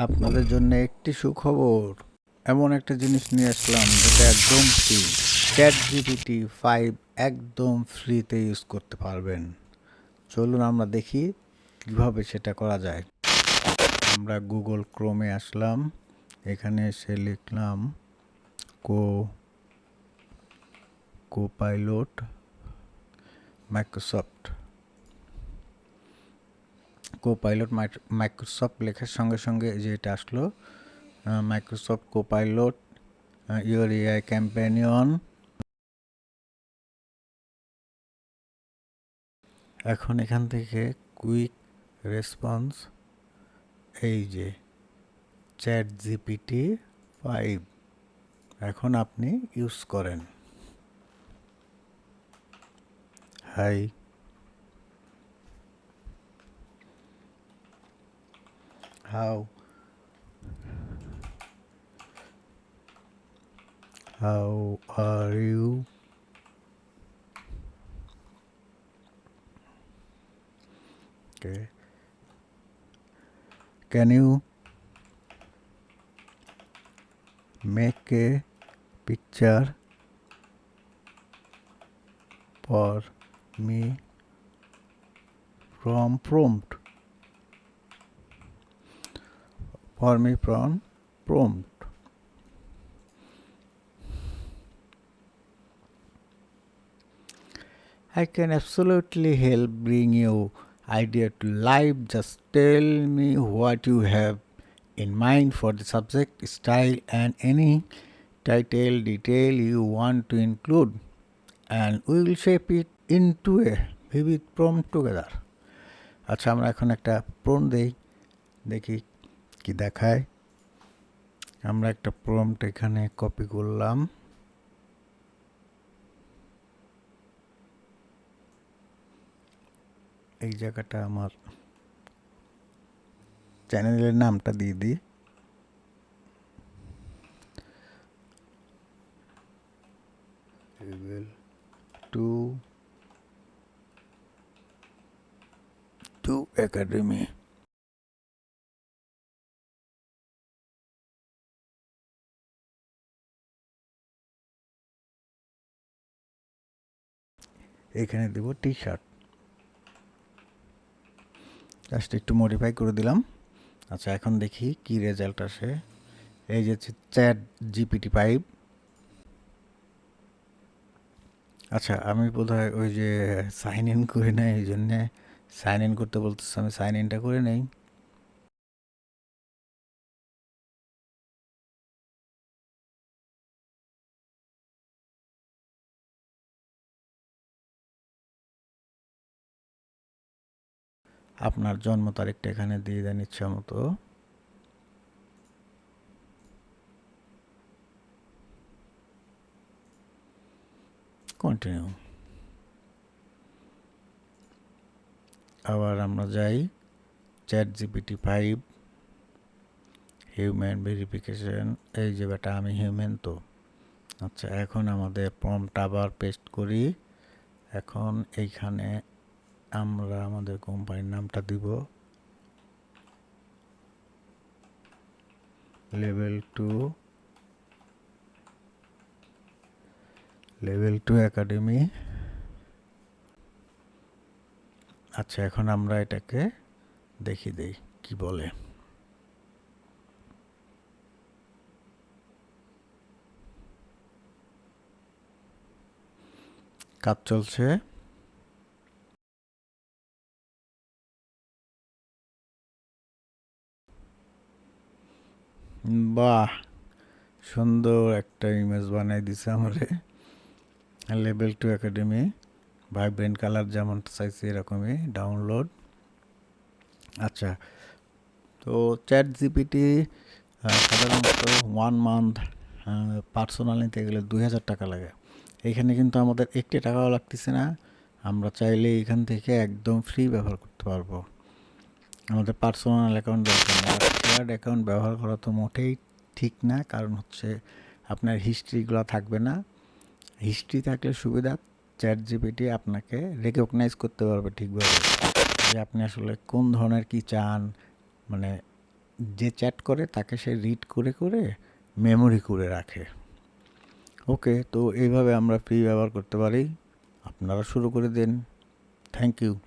আপনাদের জন্য একটি সুখবর। এমন একটা জিনিস নিয়ে আসলাম যেটা একদম ফ্রি। ChatGPT 5 একদম ফ্রিতে ইউজ করতে পারবেন। চলুন আমরা দেখি কিভাবে সেটা করা যায়। আমরা গুগল ক্রোমে আসলাম, এখানে এসে লিখলাম কোপাইলট মাইক্রোসফট। কোপাইলট মাইক্রোসফট লেখার সঙ্গে সঙ্গে যে এটা আসলো, Microsoft copilot your AI companion. এখন এখান থেকে কুইক রেসপন্স, এই যে ChatGPT 5 এখন আপনি ইউজ করেন। Hi, how are you? Okay, can you make a picture for me from prompt? For me from prompt. I can absolutely help bring your idea to life. Just tell me what you have in mind for the subject, style, and any title detail you want to include, and we will shape it into a vivid prompt together. আচ্ছা, আমরা এখন একটা prompt দেই, দেখি কি দেখায়। আমরা একটা প্রম্পট এখানে কপি করলাম, এই জায়গাটা আমার চ্যানেলের নামটা দিয়ে দিই। Level 2 Academy। এখানে দেব টি শার্ট, জাস্ট একটু মডিফাই করে দিলাম। আচ্ছা, এখন দেখি কি রেজাল্ট আসে। এই যে ChatGPT 5। আচ্ছা, আমি বোধহয় ওই যে সাইন ইন করি না, এই জন্যে সাইন ইন করতে বলতেছে। আমি সাইন ইনটা করে নেই। আপনার জন্ম তারিখটা এখানে দিয়ে দেন ইচ্ছা মতো। কন্টিনিউ। আবার আমরা যাই ChatGPT 5 হিউম্যান ভেরিফিকেশন। এই যে বেটা, আমি হিউম্যান তো। আচ্ছা, এখন আমাদের প্রম্পট আবার পেস্ট করি। এখন এইখানে আমরা আমাদের কোম্পানির নামটা দিব, লেভেল 2 একাডেমি। আচ্ছা, এখন আমরা এটাকে দেখি দেই কি বলে। কাজ চলছে। বাহ, সুন্দর একটা ইমেজ বানাই দিছে আমারে। লেভেল 2 একাডেমি, ভাইব্রেন্ট কালার যেমন চাইছি এরকমই ডাউনলোড। আচ্ছা, তো ChatGPT সাধারণত 1 মান্থ পার্সোনাল নিতে গেলে 2000 টাকা লাগে। এখানে কিন্তু আমাদের 1 টাকাও লাগতেছে না। আমরা চাইলে এখান থেকে একদম ফ্রি ব্যবহার করতে পারবো। আমাদের পার্সোনাল অ্যাকাউন্ট দরকার নেই। শেয়ার্ড অ্যাকাউন্ট ব্যবহার করা তো মোটেই ঠিক না, কারণ হচ্ছে আপনার হিস্ট্রিগুলো থাকবে না। হিস্ট্রি থাকলে সুবিধা, ChatGPT আপনাকে রেকগনাইজ করতে পারবে ঠিকভাবে যে আপনি আসলে কোন ধরনের কি চান, মানে যে চ্যাট করে তাকে সে রিড করে করে মেমোরি করে রাখে। ওকে, তো এইভাবে আমরা ফ্রি ব্যবহার করতে পারি। আপনারা শুরু করে দিন। Thank you.